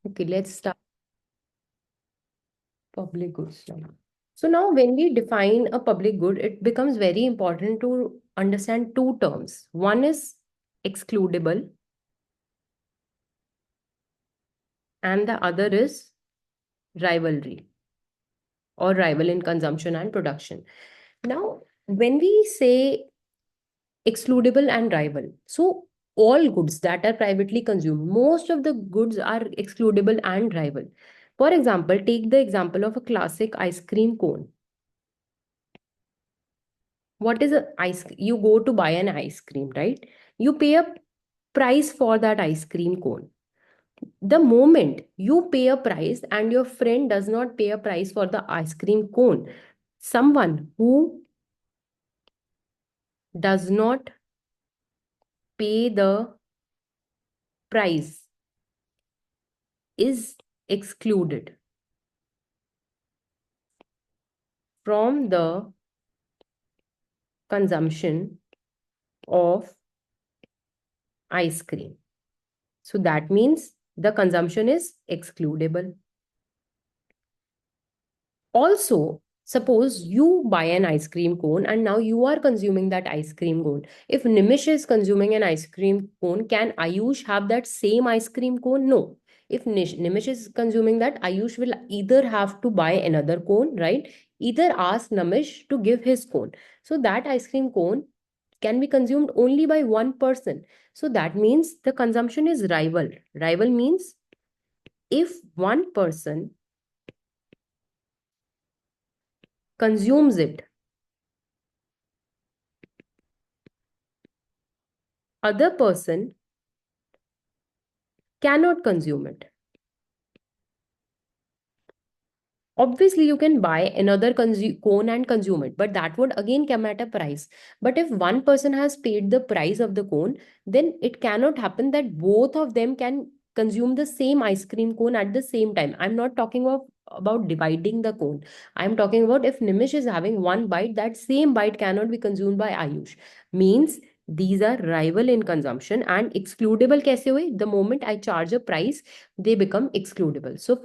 Okay, let's start public goods now. So now when we define a public good, it becomes very important to understand two terms. One is excludable and the other is rivalry or rival in consumption and production. Now, when we say excludable and rival, so all goods that are privately consumed, most of the goods are excludable and rival. For example, take the example of a classic ice cream cone. What is a ice? You go to buy an ice cream, right? You pay a price for that ice cream cone. The moment you pay a price and your friend does not pay a price for the ice cream cone, someone who does not pay the price is excluded from the consumption of ice cream. So that means the consumption is excludable. Also, suppose you buy an ice cream cone and now you are consuming that ice cream cone. If Nimish is consuming an ice cream cone, can Ayush have that same ice cream cone? No. If Nimish is consuming that, Ayush will either have to buy another cone, right? Either ask Nimish to give his cone. So that ice cream cone can be consumed only by one person. So that means the consumption is rival. Rival means if one person consumes it, other person cannot consume it. Obviously, you can buy another cone and consume it, but that would again come at a price. But if one person has paid the price of the cone, then it cannot happen that both of them can consume the same ice cream cone at the same time. I'm not talking about dividing the cone. I'm talking about if Nimish is having one bite, that same bite cannot be consumed by Ayush. Means these are rival in consumption and excludable kaise hue? The moment I charge a price, they become excludable. So,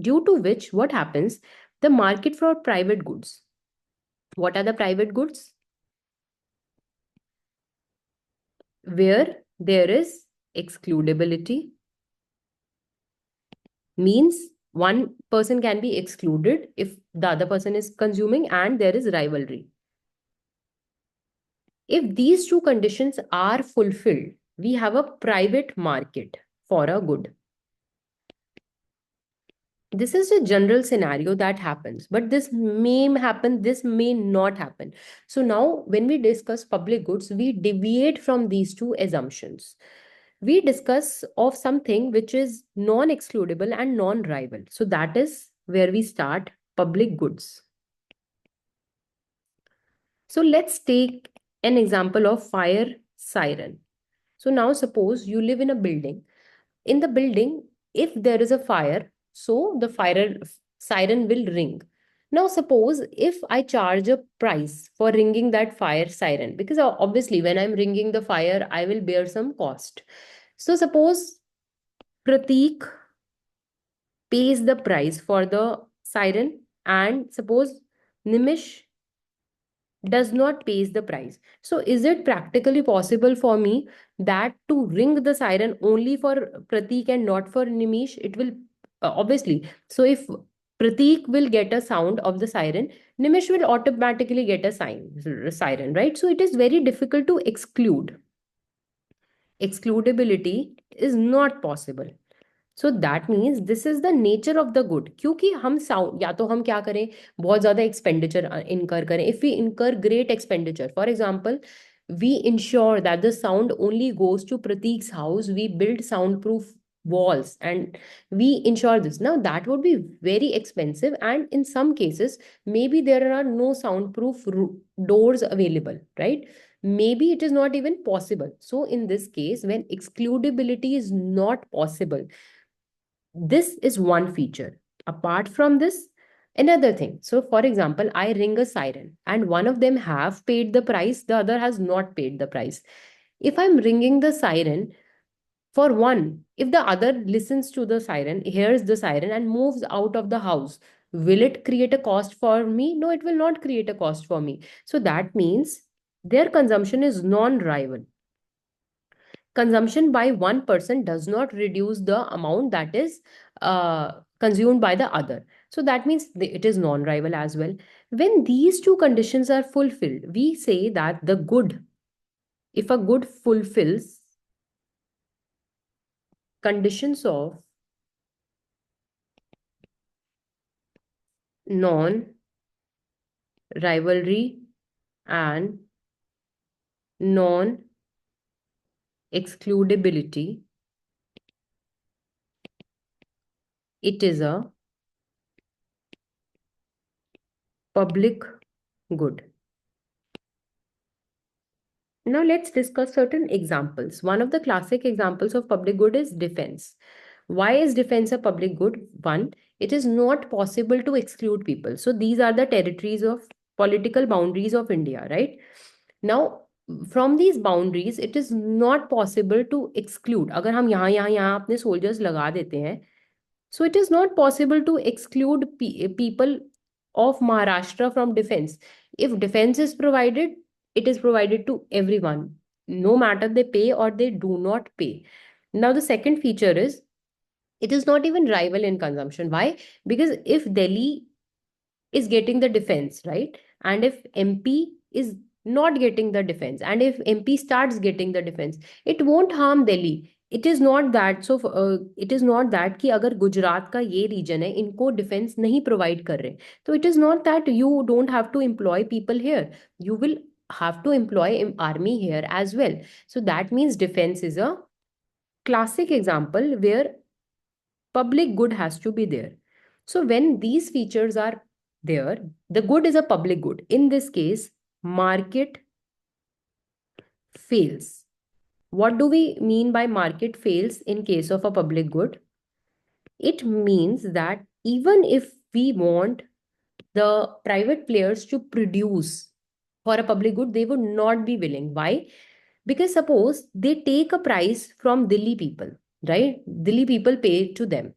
due to which, what happens? The market for private goods. What are the private goods? Where there is excludability, means one person can be excluded if the other person is consuming and there is rivalry. If these two conditions are fulfilled, we have a private market for a good. This is a general scenario that happens, but this may happen, this may not happen. So now when we discuss public goods, we deviate from these two assumptions. We discuss of something which is non-excludable and non-rival. So that is where we start public goods. So let's take an example of fire siren. So now suppose you live in a building. In the building, if there is a fire, so the fire siren will ring. Now suppose if I charge a price for ringing that fire siren, because obviously when I'm ringing the fire, I will bear some cost. So suppose Pratik pays the price for the siren and suppose Nimish does not pays the price. So is it practically possible for me that to ring the siren only for Pratik and not for Nimish? It will obviously. So if Pratik will get a sound of the siren, Nimish will automatically get a siren, right? So it is very difficult to exclude. Excludability is not possible. So that means this is the nature of the good क्योंकि हम sound या तो हम क्या करें बहुत ज्यादा expenditure इनकर करें इफ वी इनकर great expenditure for example we ensure that the sound only goes to Pratik's house. We build soundproof walls and we ensure this. Now, that would be very expensive, and in some cases, maybe there are no soundproof doors available, right? Maybe it is not even possible. So, in this case, when excludability is not possible, this is one feature. Apart from this, another thing. So, for example, I ring a siren and one of them have paid the price, the other has not paid the price. If I'm ringing the siren, For one, if the other listens to the siren, hears the siren, and moves out of the house, will it create a cost for me? No, it will not create a cost for me. So that means their consumption is non rival. Consumption by one person does not reduce the amount that is consumed by the other. So that means it is non rival as well. When these two conditions are fulfilled, we say that the good, if a good fulfills conditions of non rivalry and non excludability, it is a public good. Now let's discuss certain examples. One of the classic examples of public good is defense. Why is defense a public good? One, it is not possible to exclude people. So these are the territories of political boundaries of India, right? Now, from these boundaries, it is not possible to exclude. अगर हम यहाँ अपने soldiers लगा देते हैं, so it is not possible to exclude people of Maharashtra from defense. If defense is provided, it is provided to everyone, no matter they pay or they do not pay. Now, the second feature is it is not even rival in consumption. Why? Because if Delhi is getting the defense, right? And if MP is not getting the defense, and if MP starts getting the defense, it won't harm Delhi. It is not that. So it is not that कि अगर गुजरात का ये region है इनको defense नहीं provide कर रहे, तो it is not that you don't have to employ people here. You will have to employ army here as well. So that means defense is a classic example where public good has to be there. So when these features are there, the good is a public good. In this case, market fails. What do we mean by market fails in case of a public good? It means that even if we want the private players to produce for a public good, they would not be willing. Why? Because suppose they take a price from Delhi people, right? Delhi people pay to them.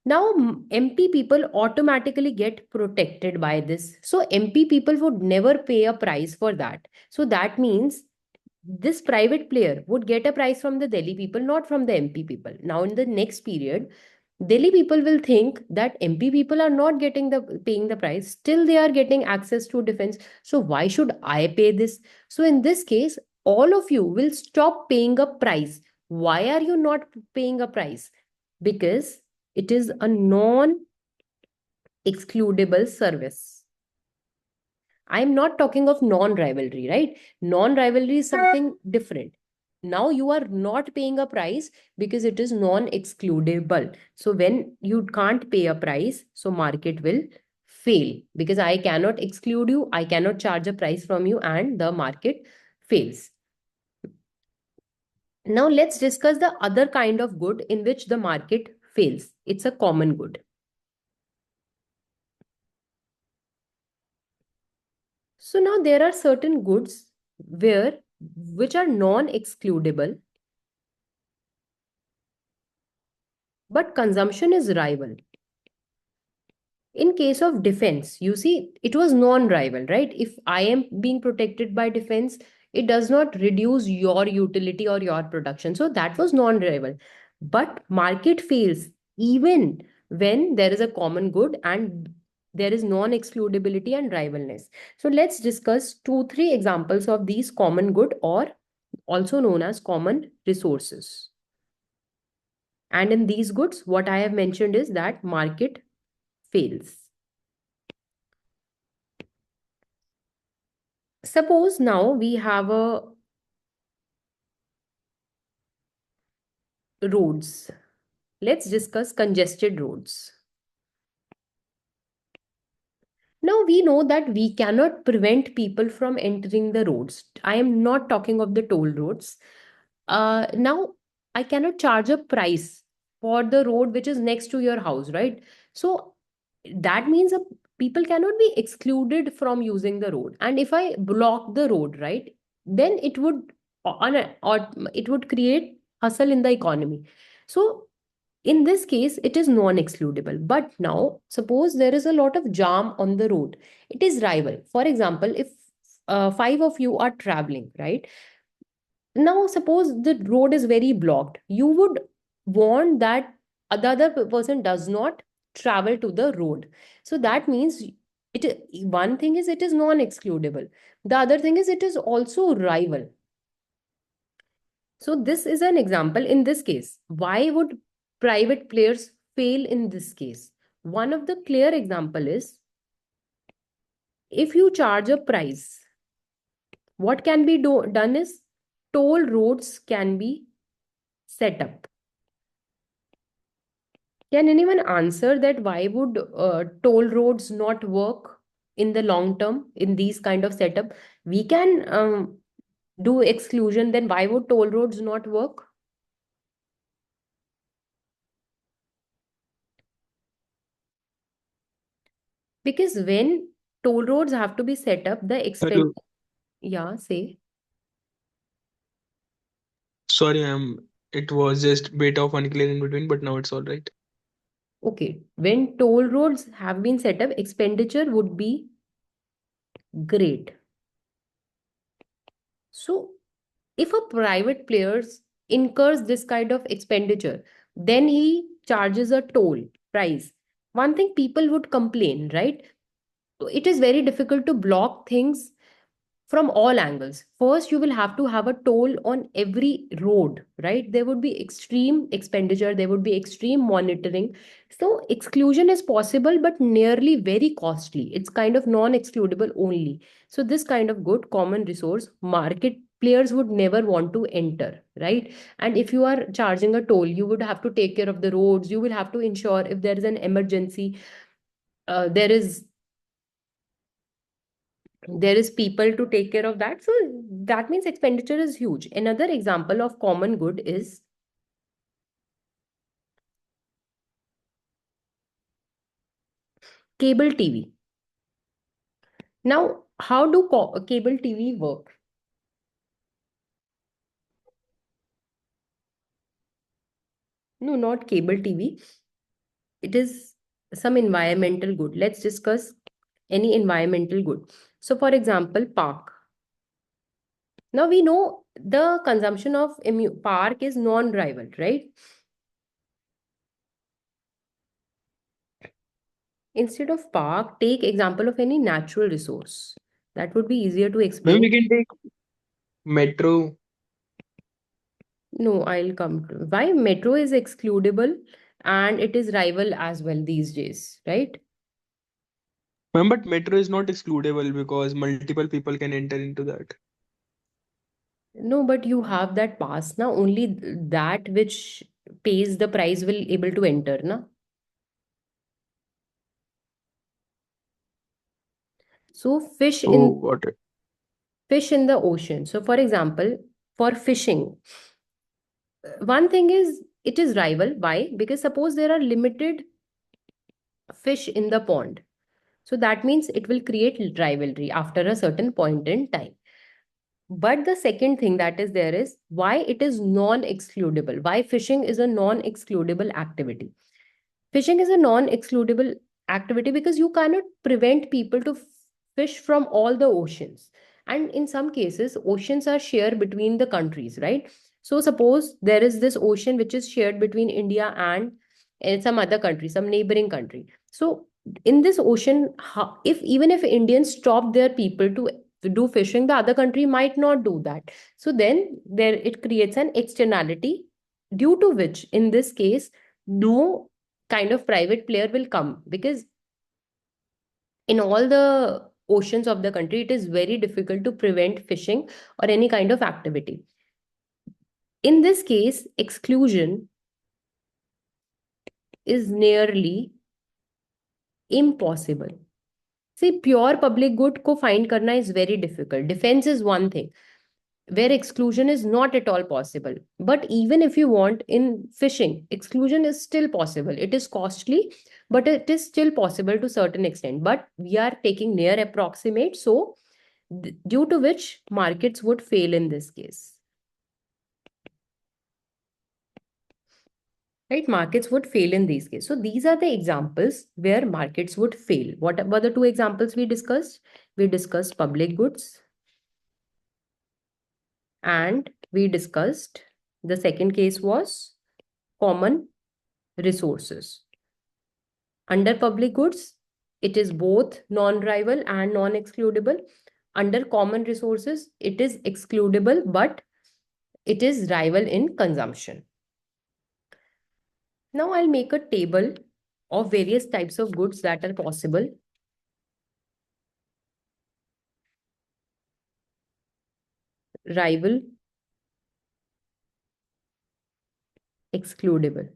Now, MP people automatically get protected by this. So, MP people would never pay a price for that. So, that means this private player would get a price from the Delhi people, not from the MP people. Now, in the next period, Delhi people will think that MP people are not getting the paying the price. Still, they are getting access to defense. So, why should I pay this? So, in this case, all of you will stop paying a price. Why are you not paying a price? Because it is a non-excludable service. I'm not talking of non-rivalry, right? Non-rivalry is something different. Now you are not paying a price because it is non-excludable. So when you can't pay a price, so market will fail because I cannot exclude you, I cannot charge a price from you, and the market fails. Now let's discuss the other kind of good in which the market fails. It's a common good. So now there are certain goods which are non-excludable, but consumption is rival. In case of defense, you see, it was non-rival, right? If I am being protected by defense, it does not reduce your utility or your production. So that was non-rival. But market fails even when there is a common good and there is non-excludability and rivalness. So let's discuss two, three examples of these common good or also known as common resources. And in these goods, what I have mentioned is that market fails. Suppose now we have a roads. Let's discuss congested roads. Now we know that we cannot prevent people from entering the roads. I am not talking of the toll roads. Now I cannot charge a price for the road which is next to your house, right? So that means people cannot be excluded from using the road. And if I block the road, right, then it would on a, or it would create hustle in the economy. So in this case, it is non-excludable. But now, suppose there is a lot of jam on the road. It is rival. For example, if five of you are traveling, right? Now, suppose the road is very blocked. You would want that the other person does not travel to the road. So that means one thing is it is non-excludable. The other thing is it is also rival. So this is an example in this case. Why would private players fail in this case? One of the clear example is if you charge a price, what can be done is toll roads can be set up. Can anyone answer that why would toll roads not work in the long term in these kind of setup? We can do exclusion, then why would toll roads not work? Because when toll roads have to be set up, the expense, Sorry, yeah, say, sorry, it was just bit of unclear in between, but now it's all right. okay, when toll roads have been set up, expenditure would be great. So if a private player incurs this kind of expenditure, then he charges a toll price. One thing people would complain, right? So it is very difficult to block things from all angles. First, you will have to have a toll on every road, right? There would be extreme expenditure, there would be extreme monitoring. So, exclusion is possible, but nearly very costly. It's kind of non excludable only. So, this kind of good common resource, market players would never want to enter, right? And if you are charging a toll, you would have to take care of the roads, you will have to ensure if there is an emergency, there is people to take care of that, so that means expenditure is huge. Another example of common good is cable TV. Now how do cable TV work? No, not cable TV, it is some environmental good. Let's discuss any environmental good. So for example, park. Now we know the consumption of park is non-rival, right? Instead of park, take example of any natural resource. That would be easier to Maybe explain. we can take metro. No, I'll come to why metro is excludable and it is rival as well these days, right? But metro is not excludable because multiple people can enter into that. No, but you have that pass now. Only that which pays the price will able to enter, na? So Oh, got it. fish in the ocean. So for example, for fishing, one thing is it is rival. Why? Because suppose there are limited fish in the pond. So that means it will create rivalry after a certain point in time. But the second thing that is there is why it is non-excludable. Why fishing is a non-excludable activity. Fishing is a non-excludable activity because you cannot prevent people to fish from all the oceans. And in some cases, oceans are shared between the countries, right? So suppose there is this ocean which is shared between India and some other country, some neighboring country. So in this ocean, if even if Indians stop their people to do fishing, the other country might not do that. So then there it creates an externality due to which in this case no kind of private player will come, because in all the oceans of the country it is very difficult to prevent fishing or any kind of activity. In this case, exclusion is nearly impossible. See, pure public good को find करना is very difficult. Defense is one thing where exclusion is not at all possible. But even if you want in fishing, exclusion is still possible. It is costly, but it is still possible to certain extent. But we are taking near approximate, so due to which markets would fail in this case. right? Markets would fail in these cases. So these are the examples where markets would fail. What were the two examples we discussed? We discussed public goods and we discussed the second case was common resources. Under public goods, it is both non-rival and non-excludable. Under common resources, it is excludable, but it is rival in consumption. Now I'll make a table of various types of goods that are possible. Rival, excludable.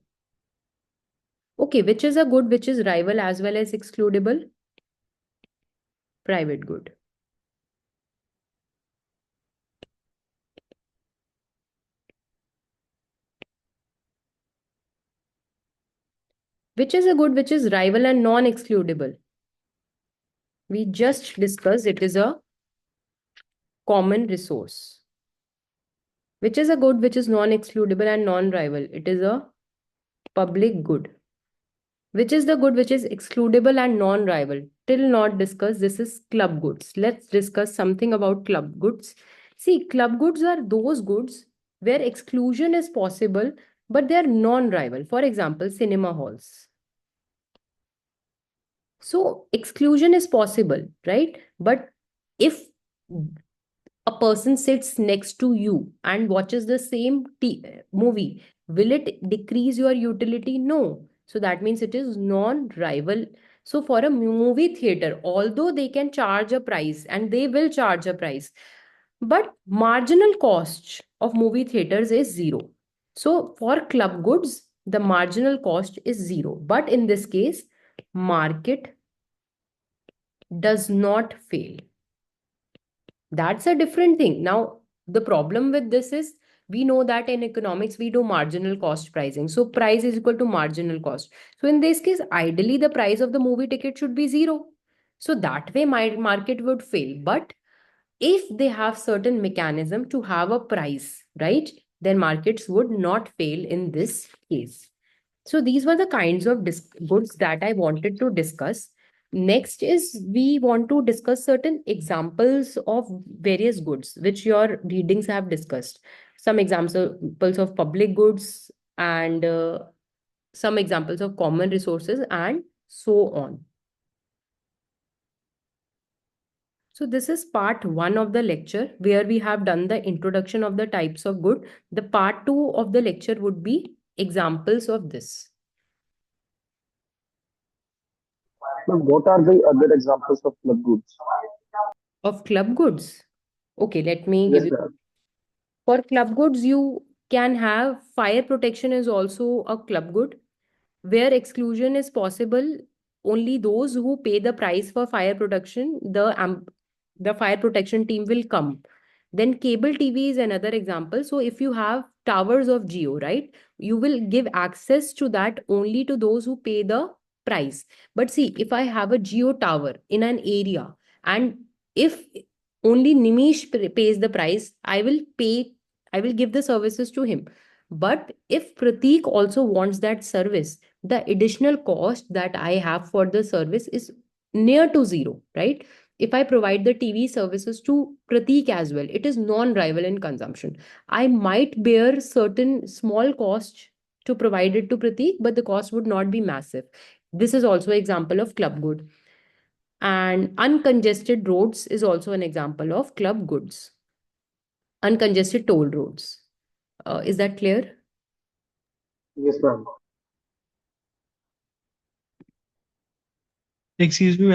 Okay, which is a good which is rival as well as excludable? Private good. Which is a good which is rival and non-excludable? We just discussed it is a common resource. Which is a good which is non-excludable and non-rival? It is a public good. Which is the good which is excludable and non-rival? Till not discussed, this is club goods. Let's discuss something about club goods. See, club goods are those goods where exclusion is possible, but they are non-rival. For example, cinema halls. So exclusion is possible, right? But if a person sits next to you and watches the same movie, will it decrease your utility? No. So that means it is non-rival. So for a movie theater, although they can charge a price and they will charge a price, but marginal cost of movie theaters is zero. So for club goods, the marginal cost is zero. But in this case, market does not fail. That's a different thing. Now, the problem with this is we know that in economics we do marginal cost pricing. So price is equal to marginal cost. So in this case, ideally the price of the movie ticket should be zero. So that way my market would fail. But if they have certain mechanism to have a price, right, then markets would not fail in this case. So these were the kinds of goods that I wanted to discuss. Next is we want to discuss certain examples of various goods which your readings have discussed. Some examples of public goods and some examples of common resources and so on. So this is part one of the lecture where we have done the introduction of the types of good. The part two of the lecture would be examples of this. Now, what are the other examples of club goods? Of club goods. Okay, let me give Yes, you. ma'am. For club goods, you can have fire protection is also a club good. Where exclusion is possible, only those who pay the price for fire protection, the fire protection team will come. Then cable TV is another example. So if you have towers of Geo, right, you will give access to that only to those who pay the price. But see, if I have a Geo tower in an area and if only Nimish pays the price, I will give the services to him. But if Pratik also wants that service, the additional cost that I have for the service is near to zero, right? If I provide the TV services to Pratik as well, it is non-rival in consumption. I might bear certain small cost to provide it to Pratik, but the cost would not be massive. This is also an example of club good. And uncongested roads is also an example of club goods. Uncongested toll roads. Is that clear? Yes, ma'am. Excuse me,